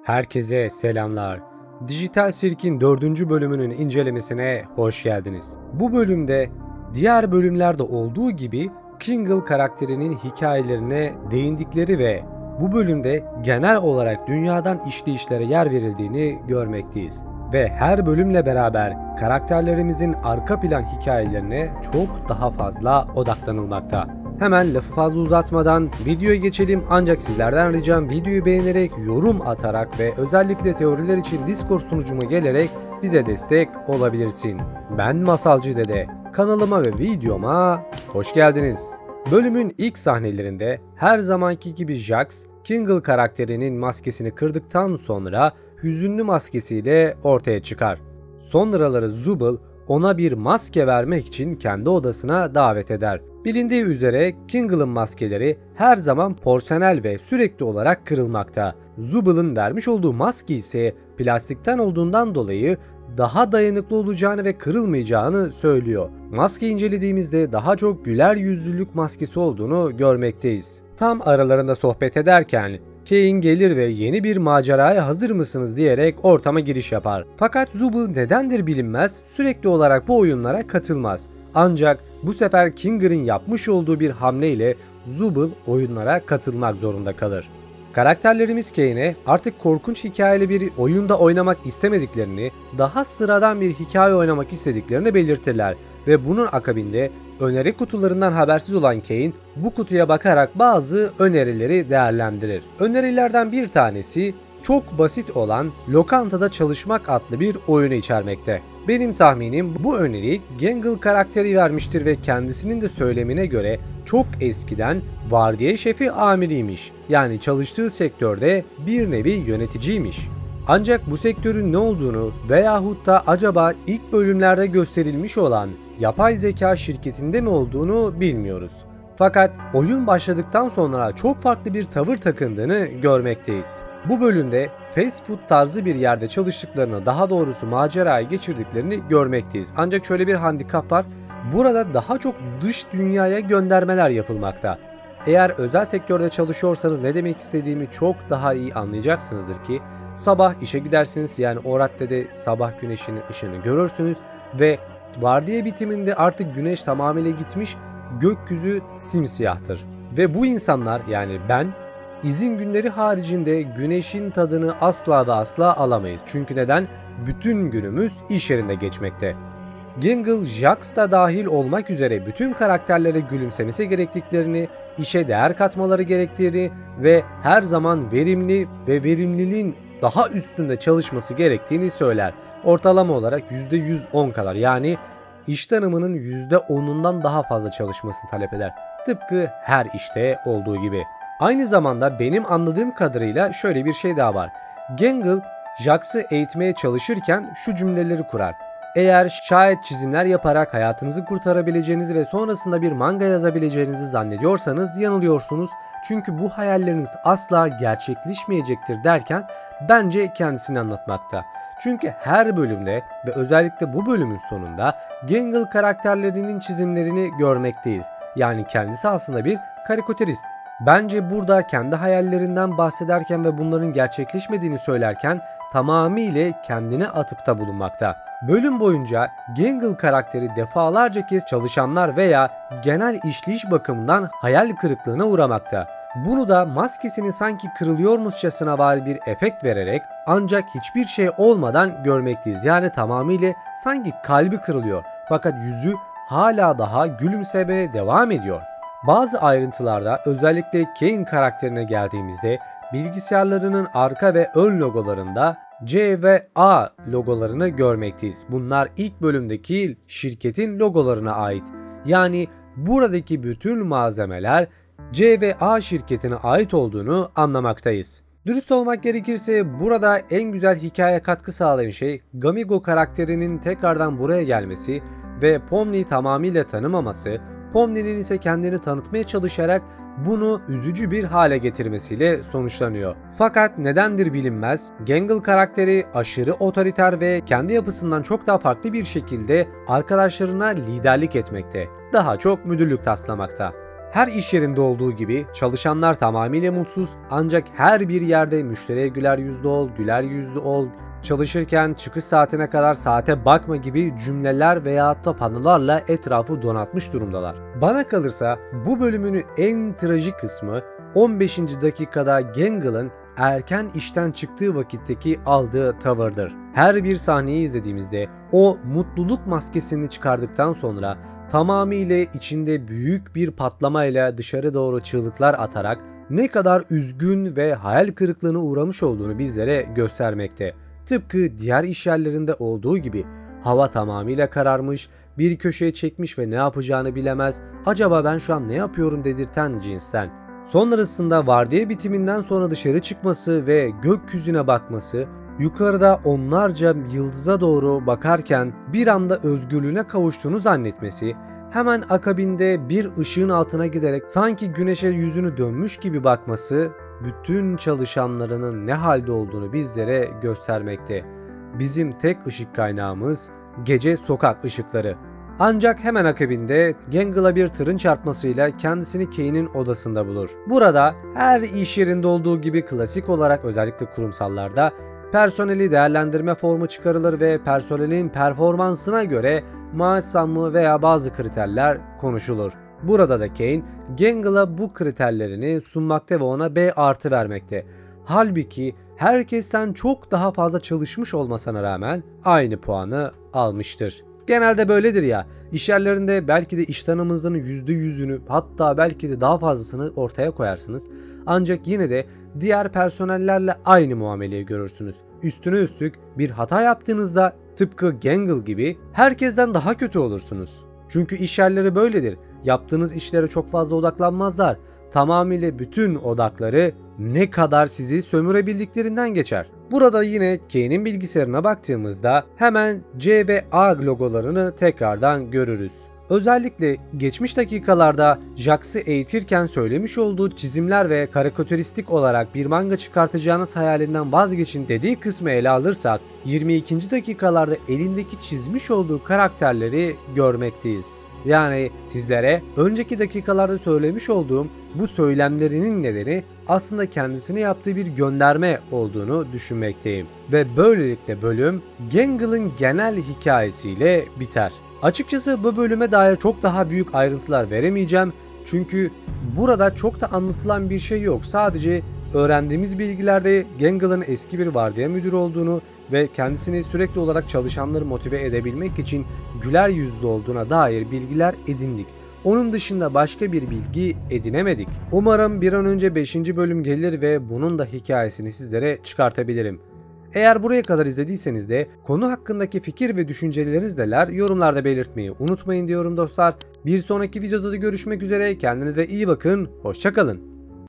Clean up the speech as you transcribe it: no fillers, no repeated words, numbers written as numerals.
Herkese selamlar. Dijital Sirk'in 4. bölümünün incelemesine hoş geldiniz. Bu bölümde diğer bölümlerde olduğu gibi Kingle karakterinin hikayelerine değindikleri ve bu bölümde genel olarak dünyadan işleyişlere yer verildiğini görmekteyiz. Ve her bölümle beraber karakterlerimizin arka plan hikayelerine çok daha fazla odaklanılmakta. Hemen lafı fazla uzatmadan videoya geçelim, ancak sizlerden ricam videoyu beğenerek, yorum atarak ve özellikle teoriler için Discord sunucuma gelerek bize destek olabilirsin. Ben Masalcı Dede, kanalıma ve videoma hoş geldiniz. Bölümün ilk sahnelerinde her zamanki gibi Jax, Kingle karakterinin maskesini kırdıktan sonra hüzünlü maskesiyle ortaya çıkar. Sonraları Zooble ona bir maske vermek için kendi odasına davet eder. Bilindiği üzere Kingle'ın maskeleri her zaman porselen ve sürekli olarak kırılmakta. Zooble'ın vermiş olduğu maske ise plastikten olduğundan dolayı daha dayanıklı olacağını ve kırılmayacağını söylüyor. Maske incelediğimizde daha çok güler yüzlülük maskesi olduğunu görmekteyiz. Tam aralarında sohbet ederken Kain gelir ve yeni bir maceraya hazır mısınız diyerek ortama giriş yapar. Fakat Zooble nedendir bilinmez sürekli olarak bu oyunlara katılmaz. Ancak bu sefer Kinger'ın yapmış olduğu bir hamleyle Zooble oyunlara katılmak zorunda kalır. Karakterlerimiz Kain'e artık korkunç hikayeli bir oyunda oynamak istemediklerini, daha sıradan bir hikaye oynamak istediklerini belirtirler ve bunun akabinde öneri kutularından habersiz olan Kain bu kutuya bakarak bazı önerileri değerlendirir. Önerilerden bir tanesi çok basit olan Lokantada Çalışmak adlı bir oyunu içermekte. Benim tahminim bu öneriyi Gangle karakteri vermiştir ve kendisinin de söylemine göre çok eskiden vardiya şefi amiriymiş. Yani çalıştığı sektörde bir nevi yöneticiymiş. Ancak bu sektörün ne olduğunu veyahut da acaba ilk bölümlerde gösterilmiş olan yapay zeka şirketinde mi olduğunu bilmiyoruz. Fakat oyun başladıktan sonra çok farklı bir tavır takındığını görmekteyiz. Bu bölümde fast food tarzı bir yerde çalıştıklarını, daha doğrusu macerayı geçirdiklerini görmekteyiz. Ancak şöyle bir handikap var. Burada daha çok dış dünyaya göndermeler yapılmakta. Eğer özel sektörde çalışıyorsanız ne demek istediğimi çok daha iyi anlayacaksınızdır ki sabah işe gidersiniz, yani o raddede sabah güneşinin ışığını görürsünüz ve vardiya bitiminde artık güneş tamamıyla gitmiş, gökyüzü simsiyahtır. Ve bu insanlar, yani ben, izin günleri haricinde güneşin tadını asla ve asla alamayız. Çünkü neden? Bütün günümüz iş yerinde geçmekte. Gangle, Jax da dahil olmak üzere bütün karakterlere gülümsemesi gerektiklerini, işe değer katmaları gerektiğini ve her zaman verimli ve verimliliğin daha üstünde çalışması gerektiğini söyler. Ortalama olarak %110 kadar, yani iş tanımının %10'undan daha fazla çalışmasını talep eder. Tıpkı her işte olduğu gibi. Aynı zamanda benim anladığım kadarıyla şöyle bir şey daha var. Gangle, Jax'ı eğitmeye çalışırken şu cümleleri kurar. Eğer şayet çizimler yaparak hayatınızı kurtarabileceğinizi ve sonrasında bir manga yazabileceğinizi zannediyorsanız yanılıyorsunuz. Çünkü bu hayalleriniz asla gerçekleşmeyecektir derken bence kendisini anlatmakta. Çünkü her bölümde ve özellikle bu bölümün sonunda Gangle karakterlerinin çizimlerini görmekteyiz. Yani kendisi aslında bir karikatürist. Bence burada kendi hayallerinden bahsederken ve bunların gerçekleşmediğini söylerken tamamıyla kendine atıfta bulunmakta. Bölüm boyunca Gangle karakteri defalarca kez çalışanlar veya genel işleyiş bakımından hayal kırıklığına uğramakta. Bunu da maskesini sanki kırılıyormuşçasına var bir efekt vererek, ancak hiçbir şey olmadan görmekteyiz. Yani tamamıyla sanki kalbi kırılıyor fakat yüzü hala daha gülümsemeye devam ediyor. Bazı ayrıntılarda, özellikle Kain karakterine geldiğimizde, bilgisayarlarının arka ve ön logolarında C ve A logolarını görmekteyiz. Bunlar ilk bölümdeki şirketin logolarına ait. Yani buradaki bütün malzemeler C ve A şirketine ait olduğunu anlamaktayız. Dürüst olmak gerekirse burada en güzel hikaye katkı sağlayan şey Gamigo karakterinin tekrardan buraya gelmesi ve Pomni'yi tamamıyla tanımaması, Pomni'nin ise kendini tanıtmaya çalışarak bunu üzücü bir hale getirmesiyle sonuçlanıyor. Fakat nedendir bilinmez, Gangle karakteri aşırı otoriter ve kendi yapısından çok daha farklı bir şekilde arkadaşlarına liderlik etmekte. Daha çok müdürlük taslamakta. Her iş yerinde olduğu gibi çalışanlar tamamıyla mutsuz, ancak her bir yerde müşteriye güler yüzlü ol, güler yüzlü ol, çalışırken çıkış saatine kadar saate bakma gibi cümleler veya da panolarla etrafı donatmış durumdalar. Bana kalırsa bu bölümün en trajik kısmı 15. dakikada Gangel'ın erken işten çıktığı vakitteki aldığı tavırdır. Her bir sahneyi izlediğimizde o mutluluk maskesini çıkardıktan sonra tamamıyla içinde büyük bir patlamayla dışarı doğru çığlıklar atarak ne kadar üzgün ve hayal kırıklığına uğramış olduğunu bizlere göstermekte. Tıpkı diğer iş yerlerinde olduğu gibi hava tamamıyla kararmış, bir köşeye çekmiş ve ne yapacağını bilemez, acaba ben şu an ne yapıyorum dedirten cinsten. Sonrasında vardiya bitiminden sonra dışarı çıkması ve gökyüzüne bakması, yukarıda onlarca yıldıza doğru bakarken bir anda özgürlüğüne kavuştuğunu zannetmesi, hemen akabinde bir ışığın altına giderek sanki güneşe yüzünü dönmüş gibi bakması, bütün çalışanlarının ne halde olduğunu bizlere göstermekte. Bizim tek ışık kaynağımız gece sokak ışıkları. Ancak hemen akabinde Gangel'a bir tırın çarpmasıyla kendisini Kane'in odasında bulur. Burada her iş yerinde olduğu gibi klasik olarak özellikle kurumsallarda personeli değerlendirme formu çıkarılır ve personelin performansına göre maaş zammı veya bazı kriterler konuşulur. Burada da Kane, Gangel'a bu kriterlerini sunmakta ve ona B artı vermekte. Halbuki herkesten çok daha fazla çalışmış olmasına rağmen aynı puanı almıştır. Genelde böyledir ya, iş yerlerinde belki de iş tanımınızın %100'ünü hatta belki de daha fazlasını ortaya koyarsınız. Ancak yine de diğer personellerle aynı muameleyi görürsünüz. Üstüne üstlük bir hata yaptığınızda tıpkı Gangel gibi herkesten daha kötü olursunuz. Çünkü iş yerleri böyledir. Yaptığınız işlere çok fazla odaklanmazlar. Tamamıyla bütün odakları ne kadar sizi sömürebildiklerinden geçer. Burada yine Kane'in bilgisayarına baktığımızda hemen C ve A logolarını tekrardan görürüz. Özellikle geçmiş dakikalarda Jax'ı eğitirken söylemiş olduğu çizimler ve karikatüristik olarak bir manga çıkartacağınız hayalinden vazgeçin dediği kısmı ele alırsak 22. dakikalarda elindeki çizmiş olduğu karakterleri görmekteyiz. Yani sizlere önceki dakikalarda söylemiş olduğum bu söylemlerinin nedeni aslında kendisine yaptığı bir gönderme olduğunu düşünmekteyim. Ve böylelikle bölüm Gangel'ın genel hikayesiyle biter. Açıkçası bu bölüme dair çok daha büyük ayrıntılar veremeyeceğim. Çünkü burada çok da anlatılan bir şey yok. Sadece öğrendiğimiz bilgilerde Gangel'ın eski bir vardiya müdürü olduğunu ve kendisini sürekli olarak çalışanları motive edebilmek için güler yüzlü olduğuna dair bilgiler edindik. Onun dışında başka bir bilgi edinemedik. Umarım bir an önce 5. bölüm gelir ve bunun da hikayesini sizlere çıkartabilirim. Eğer buraya kadar izlediyseniz de konu hakkındaki fikir ve düşünceleriniz neler yorumlarda belirtmeyi unutmayın diyorum dostlar. Bir sonraki videoda da görüşmek üzere. Kendinize iyi bakın. Hoşça kalın.